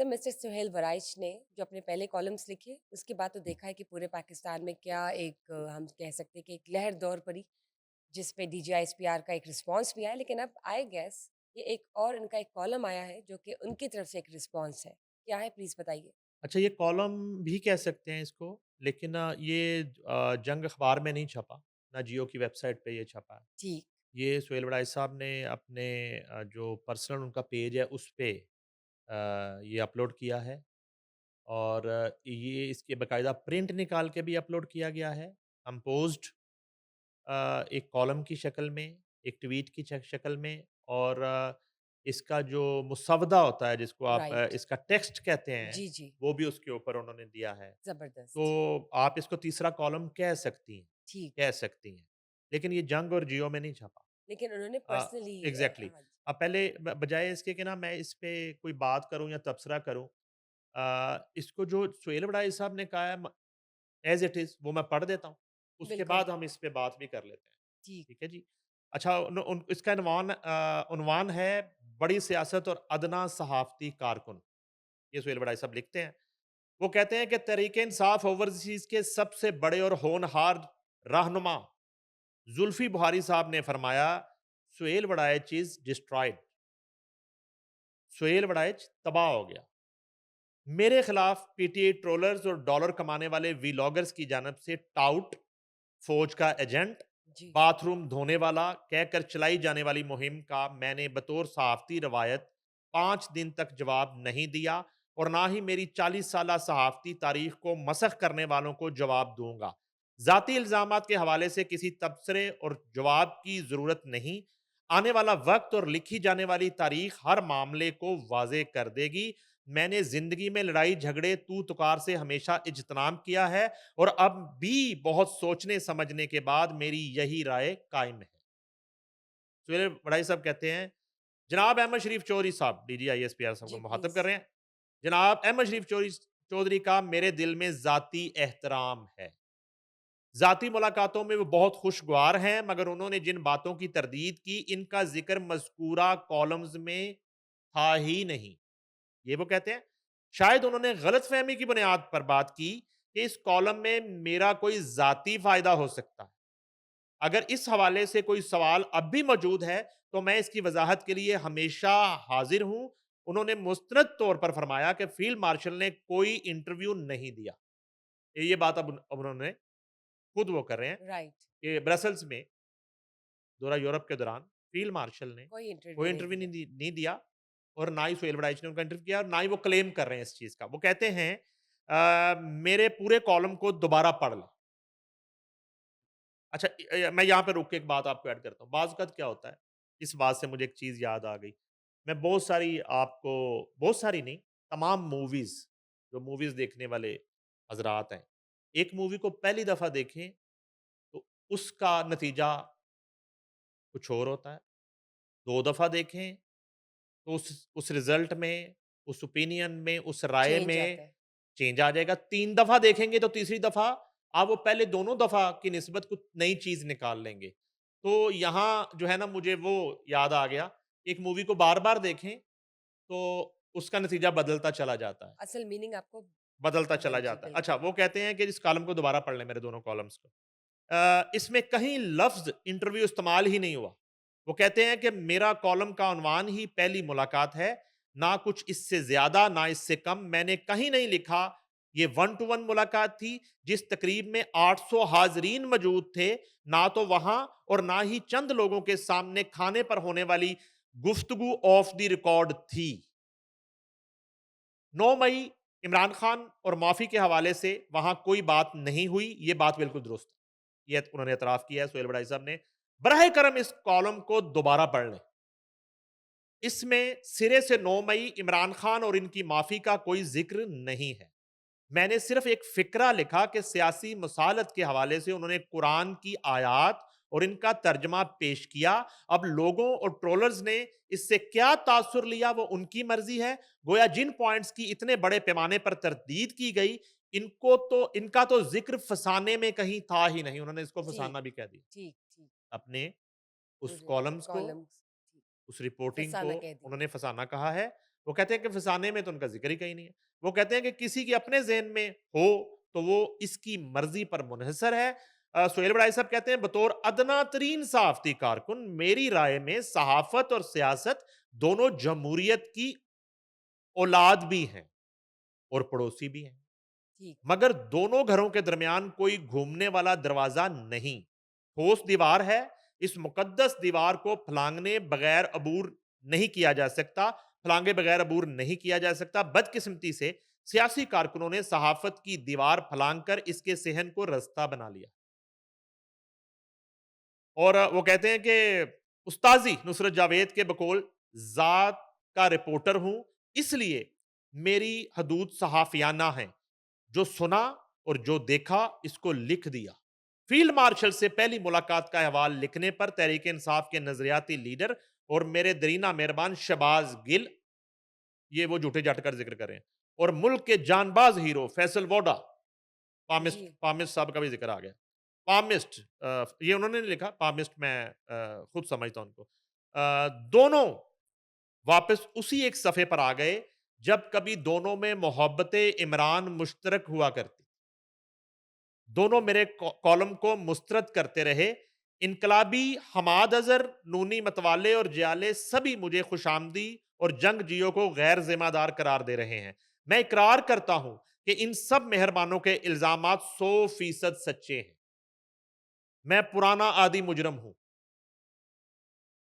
Sir mister Suhail Waraich ने जो अपने पहले कॉलम्स लिखे, उसके बाद तो देखा है कि पूरे पाकिस्तान में क्या एक हम कह सकते हैं कि एक लहर दौर पड़ी, जिस पे डीजीआईएसपीआर का एक रिस्पॉन्स भी आया, लेकिन अब आई गेस ये एक और इनका एक कॉलम आया है जो कि उनकी तरफ से एक रिस्पॉन्स है। क्या है प्लीज़ बताइए? अच्छा, ये कॉलम भी कह सकते हैं इसको, लेकिन ये जंग अखबार में नहीं छपा, ना जियो की वेबसाइट पे ये छपा है। ठीक, ये सुहेल वड़ाई साहब ने अपने जो पर्सनल उनका पेज है उस पे ये अपलोड किया है और ये इसके बाकायदा प्रिंट निकाल के भी अपलोड किया गया है, कंपोज़्ड एक कॉलम की शक्ल में, एक ट्वीट की शक्ल में और इसका जो मुसवदा होता है जिसको आप राइट। इसका टेक्स्ट कहते हैं, जी, जी, वो भी उसके ऊपर उन्होंने दिया है। ज़बरदस्त। तो आप इसको तीसरा कॉलम ठीक, कह सकती हैं। लेकिन ये जंग और जियो में नहीं छपा। लेकिन उन्होंने अ, पर्सनली एग्ज़ैक्टली। हाँ जी, अब पहले बजाए इसके कि ना मैं इस पे कोई बात करूँ या तबसरा करूँ, इसको जो सुहेल वड़ाई साहब ने कहा है एज़ इट इज़ वो मैं पढ़ देता हूँ। उसके बिल्कुल, बाद हम इस पे बात भी कर लेते हैं। ठीक, ठीक है जी। अच्छा उन उन इसका उन्वान है बड़ी सियासत और अदना सहाफ़ती कारकुन। ये सुहेल वड़ाई साहब लिखते हैं। वो कहते हैं कि तहरीक-ए-इंसाफ ओवरसीज़ के सबसे बड़े और होनहार रहनुमा जुल्फ़ी बुखारी साहब ने फरमाया, सुहेल वड़ाइच इज़ डिस्ट्रॉयड। सुहेल वड़ाइच तबाह हो गया। मेरे खिलाफ पीटीआई ट्रोलर्स और डॉलर कमाने वाले व्लॉगर्स की जानब से टाउट, फौज का एजेंट, जी, बाथरूम धोने वाला कहकर चलाई जाने वाली मुहिम का मैंने बतौर सहाफ़ती रवायत 5 दिन तक जवाब नहीं दिया और ना ही मेरी 40 साला सहाफ़ती तारीख को मसख़ करने वालों को जवाब दूँगा। ज़ाती इल्ज़ामात के हवाले से किसी तबसरे और जवाब की ज़रूरत नहीं। आने वाला वक़्त और लिखी जाने वाली तारीख हर मामले को वाज़ेह कर देगी। मैंने ज़िंदगी में लड़ाई झगड़े तू-तुकार से हमेशा इज्तनाब किया है और अब भी बहुत सोचने समझने के बाद मेरी यही राय कायम है। सुहेल वड़ाई साहब कहते हैं, जनाब अहमद शरीफ चौधरी साहब, डीजीआईएसपीआर साहब को जी मुखातब प्लीज़। कर रहे हैं। जनाब अहमद शरीफ चौधरी का मेरे दिल में ज़ाती एहतराम है। ज़ाती मुलाकातों में वो बहुत खुशगवार हैं, मगर उन्होंने जिन बातों की तरदीद की, इनका ज़िक्र मज़कूरा कॉलम्स में था ही नहीं। ये वो कहते हैं, शायद उन्होंने गलतफ़हमी की बुनियाद पर बात की कि इस कॉलम में मेरा कोई ज़ाती फ़ायदा हो सकता है। अगर इस हवाले से कोई सवाल अब भी मौजूद है, तो मैं इसकी वज़ाहत के लिए हमेशा हाज़िर हूँ। उन्होंने मुस्तनद तौर पर फरमाया कि फ़ील्ड मार्शल ने कोई इंटरव्यू नहीं दिया। ये बात अब उन्होंने खुद वो कर रहे हैं राइट, कि ब्रसेल्स में दौरा यूरोप के दौरान फ़ील्ड मार्शल ने कोई कोई इंटरव्यू नहीं इंटरव्यू दिया। नहीं दिया और ना ही सुहेल वड़ाइच ने उनका इंटरव्यू किया और ना ही वो क्लेम कर रहे हैं इस चीज़ का। वो कहते हैं मेरे पूरे कॉलम को दोबारा पढ़ लें। अच्छा मैं यहाँ पे रुक के एक बात आपको ऐड करता हूँ। बाज़ औक़ात क्या होता है, इस बात से मुझे एक चीज़ याद आ गई। मैं बहुत सारी नहीं, तमाम मूवीज़, जो मूवीज़ देखने वाले हज़रात हैं, एक मूवी को पहली दफ़ा देखें, तो उसका नतीजा कुछ और होता है। 2 दफ़ा देखें, तो उस रिज़ल्ट में, उस ओपिनियन में, उस राय चेंज में आता है। चेंज आ जाएगा। 3 दफ़ा देखेंगे तो तीसरी दफ़ा आप वो पहले दोनों दफ़ा की निस्बत कुछ नई चीज़ निकाल लेंगे। तो यहाँ जो है ना मुझे वो याद आ गया, एक मूवी को बार-बार देखें, तो उसका नतीजा असल मीनिंग आपको बदलता चला जी, जाता है। अच्छा, बिल्कुल। वो कहते हैं कि इस कॉलम को दोबारा पढ़ लें मेरे दोनों कॉलम्स को। इसमें कहीं लफ्ज़ इंटरव्यू इस्तेमाल ही नहीं हुआ। वो कहते हैं कि मेरा कॉलम का उन्वान ही पहली मुलाकात है, ना कुछ इससे ज़्यादा, ना इससे कम। मैंने कहीं नहीं लिखा ये वन टू वन मुलाकात थी, जिस तकरीब में 800 हाज़रीन मौजूद थे, ना तो वहाँ और ना ही चंद लोगों के सामने खाने पर होने वाली गुफ्तगू ऑफ द रिकॉर्ड थी। 9 मई इमरान खान और माफ़ी के हवाले से वहाँ कोई बात नहीं हुई, ये बात बिल्कुल दुरुस्त है। ये उन्होंने एतराफ़ किया है सुहेल वड़ाई साहब ने। बराए करम इस कॉलम को दोबारा पढ़ लें। इसमें सिरे से 9 मई इमरान खान और इनकी माफ़ी का कोई ज़िक्र नहीं है। मैंने सिर्फ़ एक फ़िक्रा लिखा कि सियासी मसालत के हवाले से उन्होंने कुरान की आयात और इनका तर्जमा पेश किया। अब लोगों और ट्रोलर्स ने इससे क्या तासुर लिया वो उनकी मर्ज़ी है। गोया जिन पॉइंट्स की इतने बड़े पैमाने पर तरदीद की गई, इनका तो ज़िक्र फसाने में कहीं था ही नहीं। उन्होंने इसको ठीक, फसाना भी कह दिया। ठीक, ठीक। अपने उस पूरे कॉलम्स को, कॉलम्स ठीक, उस रिपोर्टिंग को फसाना कह दिया। उन्होंने फसाना कहा है। वो कहते हैं कि फसाने में तो उनका जिक्र ही कहीं नहीं है। वो कहते हैं कि किसी के अपने ज़हन में हो तो वो इसकी मर्ज़ी पर मुनहसर है। सुहेल बड़ाई साहब कहते हैं बतौर अदना तरीन सहाफ़ती कारकुन मेरी राय में सहाफ़त और सियासत दोनों जमहूरियत की औलाद भी हैं और पड़ोसी भी हैं। ठीक है। मगर दोनों घरों के दरमियान कोई घूमने वाला दरवाजा नहीं, ठोस दीवार है। इस मुकद्दस दीवार को फलांगने बगैर अबूर नहीं किया जा सकता, फलांगे बगैर अबूर नहीं किया जा सकता। बदकिस्मती से सियासी कारकुनों ने सहाफत की दीवार फलांग कर इसके सेहन को रास्ता बना लिया। और वो कहते हैं कि उस्ताजी नुसरत जावेद के बकौल जात का रिपोर्टर हूं, इसलिए मेरी हदूद सहाफियाना है। जो सुना और जो देखा इसको लिख दिया। फील्ड मार्शल से पहली मुलाकात का अहवाल लिखने पर तहरीक इंसाफ के नजरियाती लीडर और मेरे दरीना मेहरबान शहबाज गिल, ये वो झूठे जाट कर जिक्र करें, और मुल्क के जानबाज हीरो फैसल वोडा, पामिस्ट जी, पामिस्ट साहब का भी जिक्र आ गया। पामिस्ट, ये उन्होंने नहीं लिखा, पामिस्ट मैं खुद समझता हूं उनको। दोनों वापस उसी एक सफ़े पर आ गए जब कभी दोनों में मोहब्बत इमरान मुश्तरक हुआ करती। दोनों मेरे कॉलम को मुस्तरद करते रहे। इनकलाबी हमाद अजहर, नूनी मतवाले और जियाले सभी मुझे खुशामदी और जंग जियो को गैर जिम्मेदार करार दे रहे हैं। मैं इकरार करता हूं कि इन सब मेहरबानों के इल्जामात 100% सच्चे हैं। मैं पुराना आदि मुजरम हूं।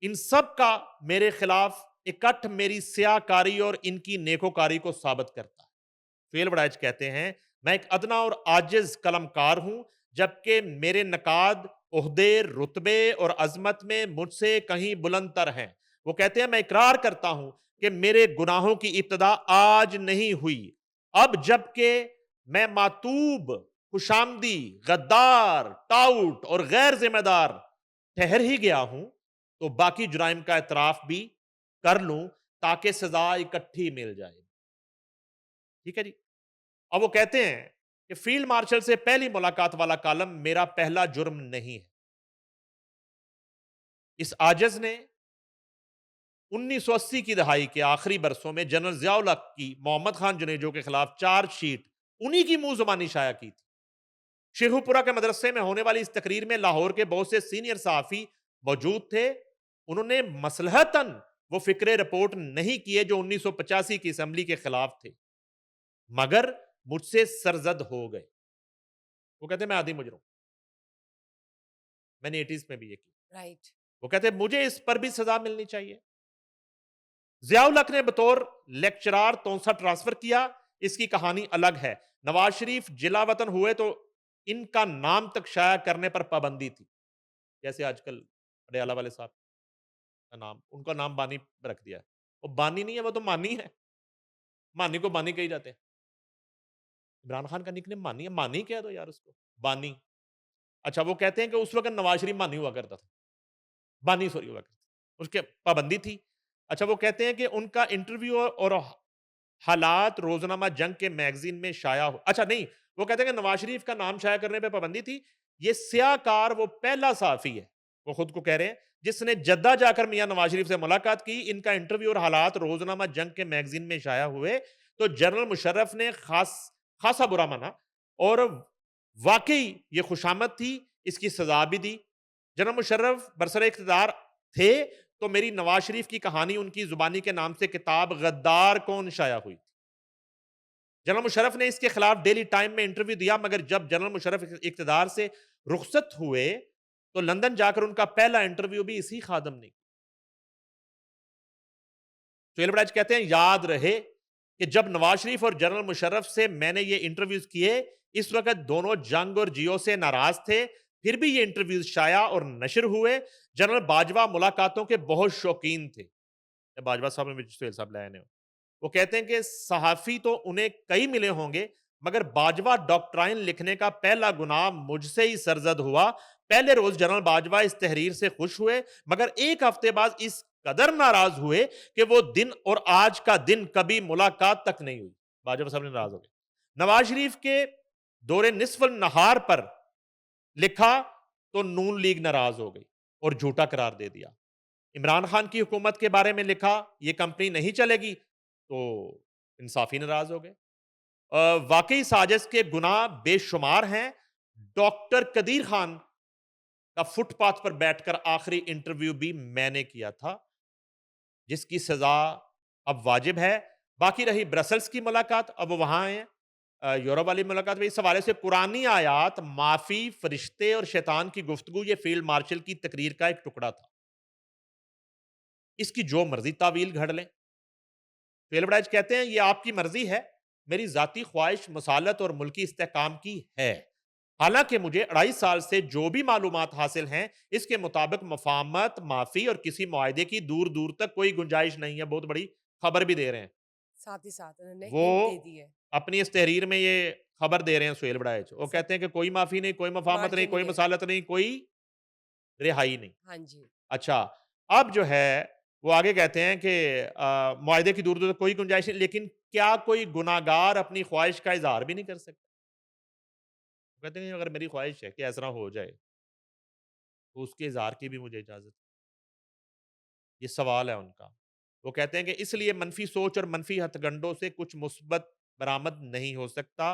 इन सब का मेरे खिलाफ इकट्ठ मेरी स्याकारी और इनकी नेकोकारी को साबित करता है। फेल बड़ाइच कहते हैं मैं एक अदना और आजिज कलमकार हूं, जबकि मेरे नकाद ओहदे, रुतबे और अजमत में मुझसे कहीं बुलंदतर हैं। वो कहते हैं मैं इकरार करता हूं कि मेरे गुनाहों की इब्तदा आज नहीं हुई। अब जबकि मैं मातूब, खुशामदी, गद्दार, टाउट और गैर जिम्मेदार ठहर ही गया हूं, तो बाकी जुराइम का एतराफ भी कर लूं ताकि सजा इकट्ठी मिल जाए। ठीक है जी। अब वो कहते हैं कि फील्ड मार्शल से पहली मुलाकात वाला कॉलम मेरा पहला जुर्म नहीं है। इस आजज ने 1980 की दहाई के आखिरी बरसों में जनरल जियाउल हक की मोहम्मद खान जुनेजो के खिलाफ चार्जशीट उन्हीं की मुंह जुबानी शाया की थी। शेखुपुरा के मदरसे में होने वाली इस तकरीर में लाहौर के बहुत से सीनियर सहाफी मौजूद थे। उन्होंने मसलहतन वो फिक्रे रिपोर्ट नहीं किए जो 1985 की असम्बली के खिलाफ थे, मगर मुझसे सरजद हो गए। वो कहते मैं आदि मुजरम, मैंने 80s में भी ये किया। राइट। वो कहते मुझे इस पर भी सजा मिलनी चाहिए। जियाउल हक ने बतौर लेक्चरार तौसा ट्रांसफर किया, इसकी कहानी अलग है। नवाज शरीफ जिला वतन हुए तो इनका नाम तक शाया करने पर पाबंदी थी। जैसे आजकल अडयाला वाले साहब का नाम, उनका नाम बानी रख दिया है। वो बानी नहीं है, वो तो मानी है। मानी को बानी कही जाते हैं। इमरान खान का निकनेम मानी है, मानी कह दो यार उसको, बानी। अच्छा, वो कहते हैं कि उस वक्त नवाज शरीफ मानी हुआ करता था, बानी सॉरी हुआ करता था, उसके पाबंदी थी। अच्छा, वो कहते हैं कि उनका इंटरव्यू और हालात रोजनामा जंग के मैगजीन में शाया हो, अच्छा नहीं, वो कहते हैं कि नवाज शरीफ का नाम शाया करने पे पाबंदी थी। ये स्याकार वो पहला साफी है, वो खुद को कह रहे हैं, जिसने जद्दा जाकर मियां नवाज शरीफ से मुलाकात की। इनका इंटरव्यू और हालात रोजनामा जंग के मैगजीन में शाया हुए तो जनरल मुशर्रफ ने खासा बुरा माना और वाकई ये खुशामद थी, इसकी सजा भी दी। जनरल मुशर्रफ बरसर इख्तिदार थे तो मेरी नवाज शरीफ की कहानी उनकी जुबानी के नाम से किताब गद्दार कौन शाया हुई। जनरल मुशर्रफ ने इसके खिलाफ डेली टाइम में इंटरव्यू दिया, मगर जब जनरल मुशर्रफ इख्तिदार से रुखसत हुए तो लंदन जाकर उनका पहला इंटरव्यू भी इसी खादम ने। सुहेल बड़ाच कहते हैं याद रहे कि जब नवाज शरीफ और जनरल मुशर्रफ से मैंने ये इंटरव्यूज किए, इस वक्त दोनों जंग और जियो से नाराज थे, फिर भी ये इंटरव्यूज शाया और नशर हुए। जनरल बाजवा मुलाकातों के बहुत शौकीन थे। बाजवा साहब ने सुहेल साहब लाए ने, वो कहते हैं कि सहाफी तो उन्हें कई मिले होंगे, मगर बाजवा डॉक्ट्राइन लिखने का पहला गुनाह मुझसे ही सरजद हुआ। पहले रोज जनरल बाजवा इस तहरीर से खुश हुए, मगर एक हफ्ते बाद इस कदर नाराज हुए कि वो दिन और आज का दिन कभी मुलाकात तक नहीं हुई। बाजवा साहब ने नाराज हो गए। नवाज शरीफ के दौरे निसफल नहार पर लिखा तो नून लीग नाराज हो गई और झूठा करार दे दिया। इमरान खान की हुकूमत के बारे में लिखा, यह कंपनी नहीं चलेगी तो इंसाफ़ी नाराज़ हो गए। वाक़ई साजिश के गुनाह बेशुमार हैं। डॉक्टर कदीर खान का फुटपाथ पर बैठकर आखिरी इंटरव्यू भी मैंने किया था, जिसकी सज़ा अब वाजिब है। बाकी रही ब्रसेल्स की मुलाकात, अब वो वहाँ आए हैं। यूरोप वाली मुलाकात में इस हवाले से कुरानी आयात, माफ़ी, फ़रिश्ते और शैतान की गुफ्तगू ये फ़ील्ड मार्शल की तकरीर का एक टुकड़ा था। इसकी जो मर्ज़ी तावील घड़ लें। फ़ील्ड ब्राइज कहते हैं, "ये आपकी मर्ज़ी है। मेरी ज़ाती ख़्वाहिश मसालत और मुल्की इस्तेहकाम की है। हालाँकि मुझे 2.5 साल से जो भी मालूमात हासिल हैं, इसके मुताबिक मफ़ाहमत, माफ़ी और किसी मुआहदे की दूर-दूर तक कोई गुंजाइश नहीं है।" बहुत बड़ी खबर भी दे रहे हैं। साथ ही साथ उन्होंने वो हिंट दे दी है। अपनी इस तहरीर में ये खबर दे रहे हैं सुहेल बड़ाइच। वो सब कहते हैं कि कोई माफ़ी नहीं, कोई मफ़ाहमत नहीं, मार्जिन कोई ही है। मसालत नहीं, कोई रिहाई नहीं। हाँ जी। अच्छा, अब जो है वो आगे कहते हैं कि मुआहदे की दूर-दूर तक कोई गुंजाइश नहीं, लेकिन क्या कोई गुनाहगार अपनी ख्वाहिश का इज़हार भी नहीं कर सकता? वो कहते हैं अगर मेरी ख्वाहिश है कि ऐसा हो जाए, तो उसके इज़हार की भी मुझे इजाज़त, ये सवाल है उनका। वो कहते हैं कि इसलिए मनफ़ी सोच और मनफ़ी हथकंडों से कुछ मुस्बत बरामद नहीं हो सकता।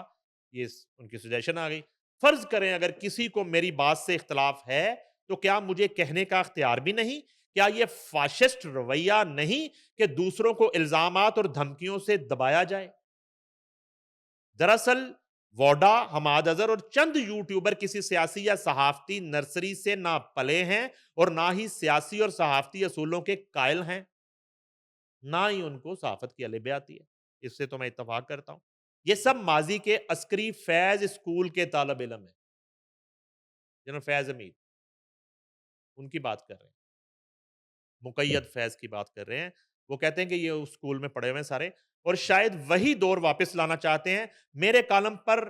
ये उनकी सजेशन आ गई। फ़र्ज़ करें अगर किसी को मेरी बात से इख्तलाफ है, तो क्या मुझे कहने का इख्तियार भी नहीं? क्या ये फ़ाशिस्ट रवैया नहीं कि दूसरों को इल्ज़ामात और धमकियों से दबाया जाए? दरअसल वोडा, हमाद अज़हर और चंद यूट्यूबर किसी सियासी या सहाफ़ती नर्सरी से ना पले हैं और ना ही सियासी और सहाफ़ती असूलों के कायल हैं। ना ही उनको सहाफ़त की अलिफ आती है। इससे तो मैं इत्तफ़ाक करता हूँ। ये सब माज़ी के अस्करी फ़ैज़ स्कूल के तालिब इल्म हैं, जनरल फ़ैज़ हमीद, उनकी बात कर रहे हैं। मुक़य्यद फ़ैज़ की बात कर रहे हैं। वो कहते हैं कि ये उस स्कूल में पढ़े हुए हैं सारे और शायद वही दौर वापस लाना चाहते हैं। मेरे कॉलम पर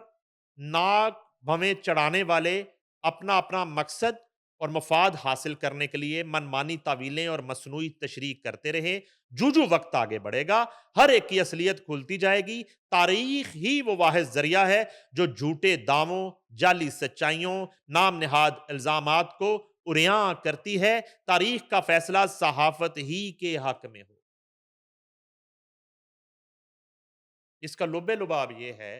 नाक भवें चढ़ाने वाले अपना-अपना मकसद और मफ़ाद हासिल करने के लिए मनमानी तावीलें और मसनूई तशरीह करते रहे। जूँ-जूँ वक़्त आगे बढ़ेगा, हर एक की असलियत खुलती जाएगी। तारीख़ ही वो वाहिद ज़रिया है, जो झूठे दावों, जाली सच्चाइयों, नाम नेहाद इल्ज़ामात को उरियां करती है। तारीख का फैसला सहाफत ही के हक में हो। इसका लुब्बे लुबाब ये है,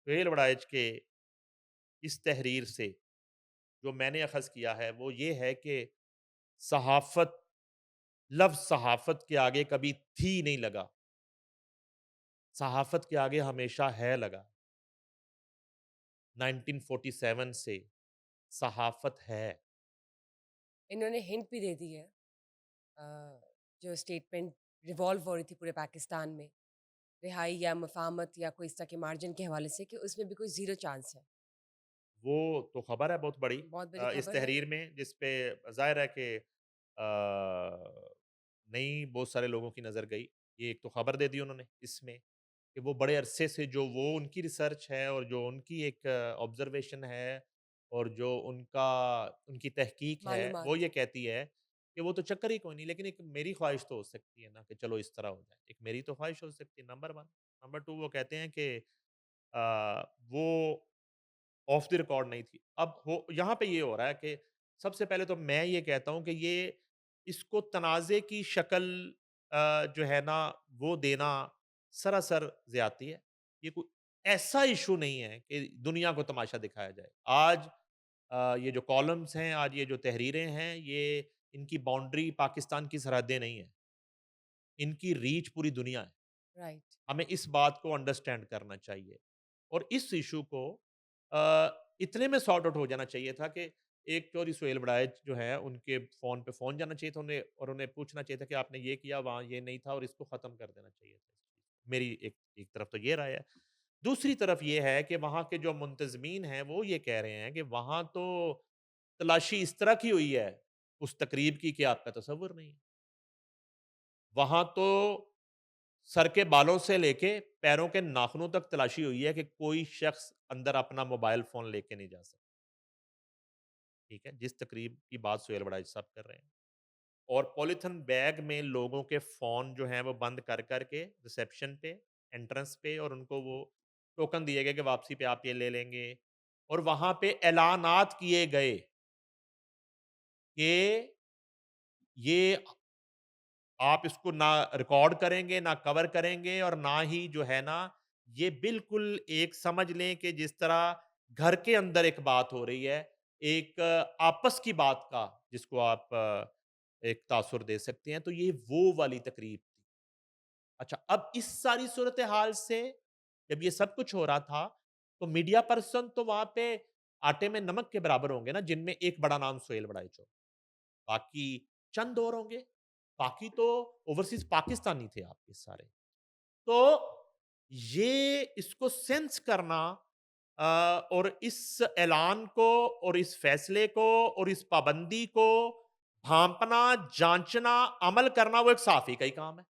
सुहेल वड़ाइच के इस तहरीर से जो मैंने अखज़ किया है वो ये है कि सहाफत, लफ्ज़ सहाफत के आगे कभी थी नहीं लगा, सहाफत के आगे हमेशा है लगा। 1947 से सहाफत है। इन्होंने हिंट भी दे दी है। अ, जो स्टेटमेंट रिवॉल्व हो रही थी पूरे पाकिस्तान में, रिहाई या मफ़ाहमत या कोई इस तरह के मार्जिन के हवाले से कि उसमें भी कोई ज़ीरो चांस है। वो तो खबर है बहुत बड़ी बहुत बड़ी इस खबर है। तहरीर में, जिस पे ज़ाहिर है कि नई बहुत सारे लोगों की नज़र गई। ये एक तो खबर दे दी उन्होंने इसमें कि वो बड़े अरसे से जो वो उनकी रिसर्च है और जो उनकी एक ऑब्ज़र्वेशन है और जो उनकी तहकीक है, वो मालूमात। ये कहती है कि वो तो चक्कर ही कोई नहीं, लेकिन एक मेरी ख्वाहिश तो हो सकती है ना कि चलो इस तरह हो जाए। एक मेरी तो ख्वाहिश हो सकती है, नंबर 1। नंबर 2 वो कहते हैं कि वो ऑफ द रिकॉर्ड नहीं थी। अब हो यहाँ पे ये हो रहा है कि सबसे पहले तो मैं ये कहता हूँ कि ये इसको तनाज़े की शक्ल जो है ना वो देना सरासर ज़्यादती है। ये कोई ऐसा इश्यू नहीं है कि दुनिया को तमाशा दिखाया जाए। आज ये जो कॉलम्स हैं, आज ये जो तहरीरें हैं, ये इनकी बाउंड्री पाकिस्तान की सरहदें नहीं है। इनकी रीच पूरी दुनिया है। राइट। हमें इस बात को अंडरस्टैंड करना चाहिए और इस इशू को इतने में सॉर्ट आउट हो जाना चाहिए था कि एक चौधरी सुहेल बड़ाइच जो है उनके फ़ोन पे फ़ोन जाना चाहिए था उन्हें और उन्हें पूछना चाहिए था कि आपने ये किया, वहाँ ये नहीं था और इसको ख़त्म कर देना चाहिए था। मेरी एक एक तरफ तो ये राय है। दूसरी तरफ ये है कि वहाँ के जो मुंतज़मीन हैं वो ये कह रहे हैं कि वहाँ तो तलाशी इस तरह की हुई है उस तकरीब की कि आपका तसव्वुर नहीं है। वहाँ तो सर के बालों से लेके पैरों के नाखूनों तक तलाशी हुई है कि कोई शख्स अंदर अपना मोबाइल फ़ोन लेके नहीं जा सकता, ठीक है? जिस तकरीब की बात सुहेल वड़ाइच साहब कर रहे हैं और पॉलीथिन बैग में लोगों के फ़ोन जो हैं वो बंद कर के रिसेप्शन पे, एंट्रेंस पे और उनको वो टोकन दिए गए कि वापसी पे आप ये ले लेंगे और वहाँ पे ऐलानात किए गए कि ये आप इसको ना रिकॉर्ड करेंगे, ना कवर करेंगे और ना ही जो है ना, ये बिल्कुल एक समझ लें कि जिस तरह घर के अंदर एक बात हो रही है, एक आपस की बात का जिसको आप एक तासुर दे सकते हैं, तो ये वो वाली तकरीब थी। अच्छा, अब इस सारी सूरत-ए-हाल से जब ये सब कुछ हो रहा था, तो मीडिया पर्सन तो वहाँ पे आटे में नमक के बराबर होंगे ना, जिनमें एक बड़ा नाम सोहेल बड़ाइच हो। बाकी चंद और होंगे, बाकी तो ओवरसीज़ पाकिस्तानी थे आपके सारे। तो ये इसको सेंस करना और इस ऐलान को और इस फैसले को और इस पाबंदी को भांपना, जाँचना, अमल करना वो एक साफ़ी का ही काम है।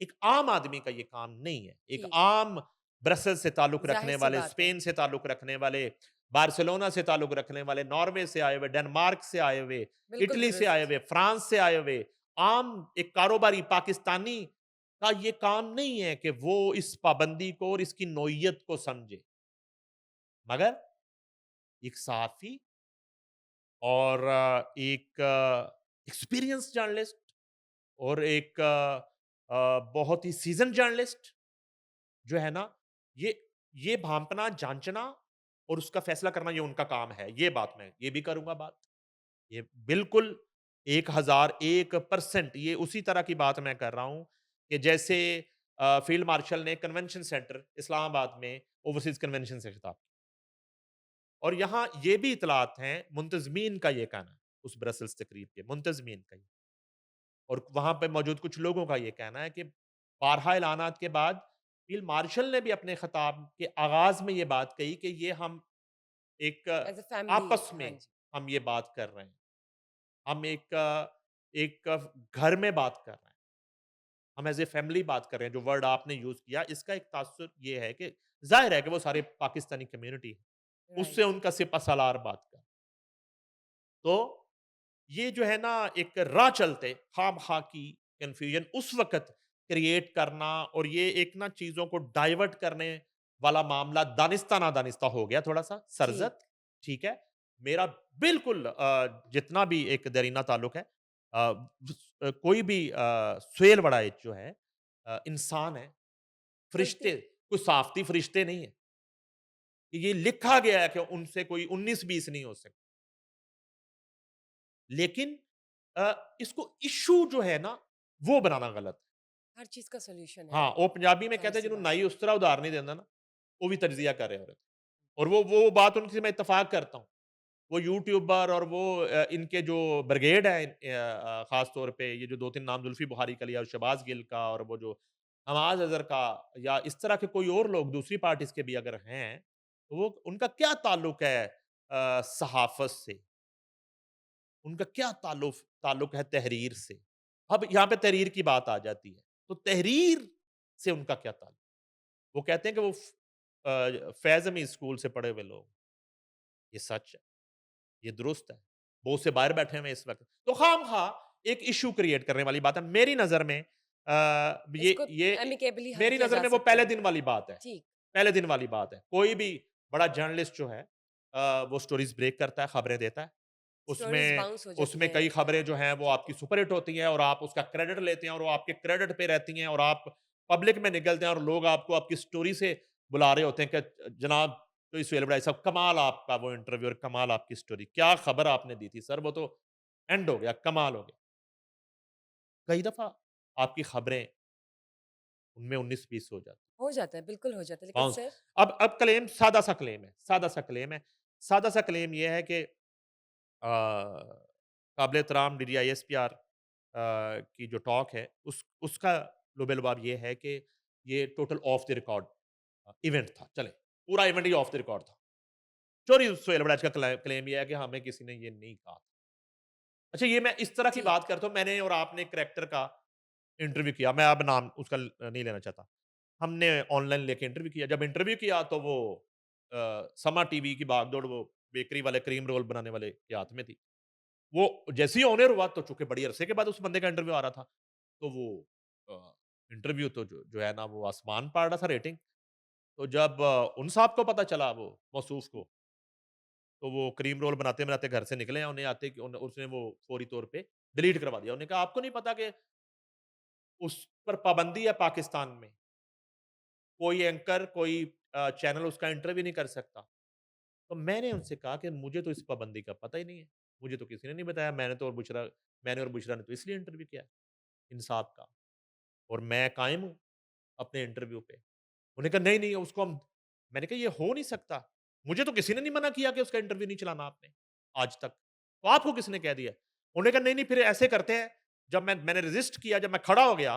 एक आम आदमी का ये काम नहीं है। एक जी, जी। आम ब्रसेल्स से ताल्लुक़ रखने ज़ाहिर-सी वाले, बात है। स्पेन से ताल्लुक़ रखने वाले, बार्सिलोना से ताल्लुक़ रखने वाले, नॉर्वे से आए हुए, डेनमार्क से आए हुए, बिल्कुल इटली से आए दुरुस्त। हुए, फ्रांस से आए हुए, आम एक कारोबारी पाकिस्तानी का ये काम नहीं है कि वो इस पाबंदी को और इसकी नोइयत को समझे। मगर एक सहाफ़ी और एक एक्सपीरियंस्ड जर्नलिस्ट और एक बहुत ही सीज़न्ड जर्नलिस्ट जो है ना, ये ये भाँपना, जाँचना और उसका फ़ैसला करना ये उनका काम है। ये बात मैं ये भी करूँगा बात। ये बिल्कुल 1001% ये उसी तरह की बात मैं कर रहा हूँ कि जैसे फ़ील्ड मार्शल ने कन्वेंशन सेंटर इस्लामाबाद में ओवरसीज़ कन्वेंशन से खिताब किया। और यहाँ ये भी इत्तलात हैं, मुंतज़मीन का ये कहना है, उस ब्रसेल्स तकरीब के मुंतज़मीन का ये और वहाँ पे मौजूद कुछ लोगों का ये कहना है कि बारहा ऐलानात के बाद फ़ील्ड मार्शल ने भी अपने खिताब के आगाज़ में ये बात कही कि ये हम एक एज़ अ फैमिली आपस हाँ में जी। हम ये बात कर रहे हैं। हम एक घर में बात कर रहे हैं। हम एज़ ए फैमिली बात कर रहे हैं, जो वर्ड आपने यूज़ किया, इसका एक तासुर ये है कि ज़ाहिर है कि वो सारे पाकिस्तानी कम्युनिटी है। उससे राइट। उनका सिपहसालार बात कर तो ये जो है ना एक राह चलते खाम-खा की कन्फ्यूजन उस वक़्त क्रिएट करना और ये एक ना चीज़ों को डाइवर्ट करने वाला मामला दानिस्ता-नादानिस्ता हो गया थोड़ा-सा, जी, सरज़त, ठीक है। मेरा बिल्कुल जितना भी एक दरीना ताल्लुक है कोई भी सुहेल वड़ाइच जो है इंसान है, गलती फ़रिश्ते कोई साफ़ती फ़रिश्ते नहीं है। ये लिखा गया है कि उनसे कोई 19-20 नहीं हो सकता। लेकिन इसको इश्यू जो है ना, वो बनाना गलत है। हर चीज़ का सॉल्यूशन है, हाँ, वो पंजाबी में कहते हैं ज़ाहिर-सी जिन्होंने बात नाई है। उस तरह उधार नहीं देंदा ना, वो भी तज्ज़िया कर रहे होते। और वो बात उनसे मैं इत्तेफ़ाक करता हूँ। वो यूट्यूबर और वो इनके जो ब्रिगेड है ख़ास तौर पे ये जो 2-3 नाम जुल्फ़ी बुखारी का लिया और शहबाज़ गिल का और वो जो नवाज़ अज़हर का या इस तरह के कोई और लोग दूसरी पार्टीज़ के भी अगर हैं, तो वो उनका क्या ताल्लुक है सहाफ़त से? उनका क्या ताल्लुक है तहरीर से? अब यहाँ पे तहरीर की बात आ जाती है। तो तहरीर से उनका क्या ताल्लुक? वो कहते हैं कि वो फैज़ अमी स्कूल से पढ़े हुए लोग। ये सच है, ये दुरुस्त है। वो उससे बाहर बैठे हुए हैं इस वक़्त। तो ख़ाम-ख़ा एक इश्यू क्रिएट करने वाली बात है। मेरी नज़र में इसको ये एमिकेबली हल मेरी किया नज़र जा में वो सकता पहले है। दिन वाली बात है। ठीक, पहले दिन वाली बात है। कोई भी बड़ा जर्नलिस्ट जो है वो स्टोरीज़ ब्रेक करता है, ख़बरें देता है। स्टोरीज़ उसमें बाउंस हो जाती उसमें हैं कई खबरें जो हाँ, हैं वो ठीक आपकी है। सुपर हिट होती हैं और आप उसका क्रेडिट लेते हैं और वो आपके क्रेडिट पे रहती हैं और आप पब्लिक में निकलते हैं और लोग आपको आपकी स्टोरी से बुला रहे होते हैं कि जनाब तो इस सुहेल बड़ाई साहब कमाल आपका वो इंटरव्यू और कमाल आपकी स्टोरी। क्या खबर आपने दी थी सर वो तो एंड हो गया, कमाल हो गया। कई दफ़ा आपकी खबरें उनमें 19-20 हो जाती हो जाता है, बिल्कुल हो जाता है, लेकिन बाउंस सर अब क्लेम सादा-सा क्लेम है सादा-सा क्लेम है। सादा-सा क्लेम ये है कि काबिल एहतराम डीडीआईएसपीआर की जो टॉक है उसका लुबे-लुबाब ये है कि ये total of the record event था। चलें, पूरा event he of the record था। चोरी सुहेल बड़ाच का क्लेम ये है कि हमें किसी ने ये नहीं कहा। अच्छा ये मैं इस तरह की जी, बात करता हूँ मैंने और आपने एक करैक्टर का इंटरव्यू किया। मैं अब नाम उसका नहीं लेना चाहता। हमने ऑनलाइन लेके इंटरव्यू किया। जब इंटरव्यू किया तो वो समा टीवी की भागदौड़ वो बेकरी वाले क्रीम रोल बनाने वाले के हाथ में थी। वो जैसे ही ऑन एयर हुआ तो चूँकि बड़ी अरसे के बाद उस बंदे का इंटरव्यू आ रहा था, तो वो अ, इंटरव्यू तो जो है ना वो आसमान पार रहा था रेटिंग। तो जब उन साहब को पता चला वो मौसूफ को, तो वो क्रीम रोल बनाते-बनाते घर से निकले हैं, उन्हें आते कि उन उसने वो फौरी तौर पे डिलीट करवा दिया। उन्होंने कहा आपको नहीं पता कि उस पर पाबंदी है पाकिस्तान में। कोई एंकर, कोई चैनल उसका इंटरव्यू नहीं कर सकता। तो मैंने उनसे कहा कि मुझे तो इस पाबंदी का पता ही नहीं है। मुझे तो किसी ने नहीं बताया। मैंने और बुशरा ने तो इसलिए इंटरव्यू किया है, इंसाफ का, और मैं कायम हूँ अपने इंटरव्यू पे। उन्होंने कहा नहीं, नहीं उसको हम मैंने कहा ये हो नहीं सकता। मुझे तो किसी ने नहीं मना किया कि उसका इंटरव्यू नहीं चलाना आपने, आज तक। तो आपको किसने कह दिया? उन्होंने कहा नहीं, नहीं फिर ऐसे करते हैं, जब मैंने रेज़िस्ट किया, जब मैं खड़ा हो गया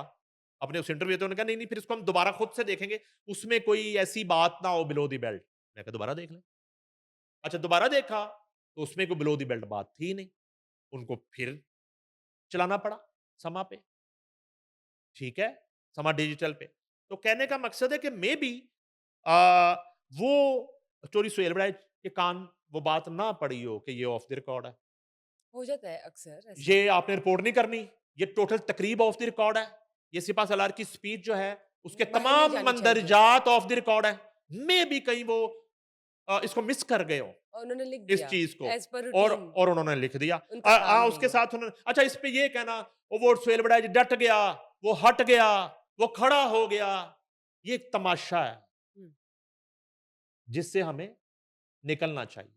अपने उस इंटरव्यू, तो उन्होंने कहा नहीं, नहीं फिर इसको हम दोबारा खुद से देखेंगे, उसमें कोई ऐसी बात ना हो बिलो द बेल्ट। मैंने कहा दोबारा देख लें। अच्छा दोबारा देखा, तो उसमें कोई बिलो द बेल्ट बात थी ही नहीं। उनको फिर चलाना पड़ा समा पे, ठीक है? समा डिजिटल पे। तो कहने का मकसद है कि मेबी वो चोरी सुहेल बड़ाई के कान वो बात ना पड़ी हो कि ये ऑफ द रिकॉर्ड है। हो जाता है अक्सर ऐसा। ये आपने रिपोर्ट नहीं करनी, ये टोटल तकरीब ऑफ द रिकॉर्ड है। ये सिपा सलार की स्पीच जो है, उसके बाहर नहीं तमाम जानी चाहिए मंदरजात ऑफ द रिकॉर्ड है। मेबी कहीं वो इसको मिस कर गए हो, और उन्होंने लिख इस दिया चीज को, एज़ पर और रूटीन और उन्होंने लिख दिया। उनका काम नहीं उसके है। साथ उन्होंने अच्छा इस पे ये कहना, वो सुहेल बड़ाई डट गया, वो हट गया, वो खड़ा हो गया। ये एक तमाशा है हुँ। जिससे हमें निकलना चाहिए।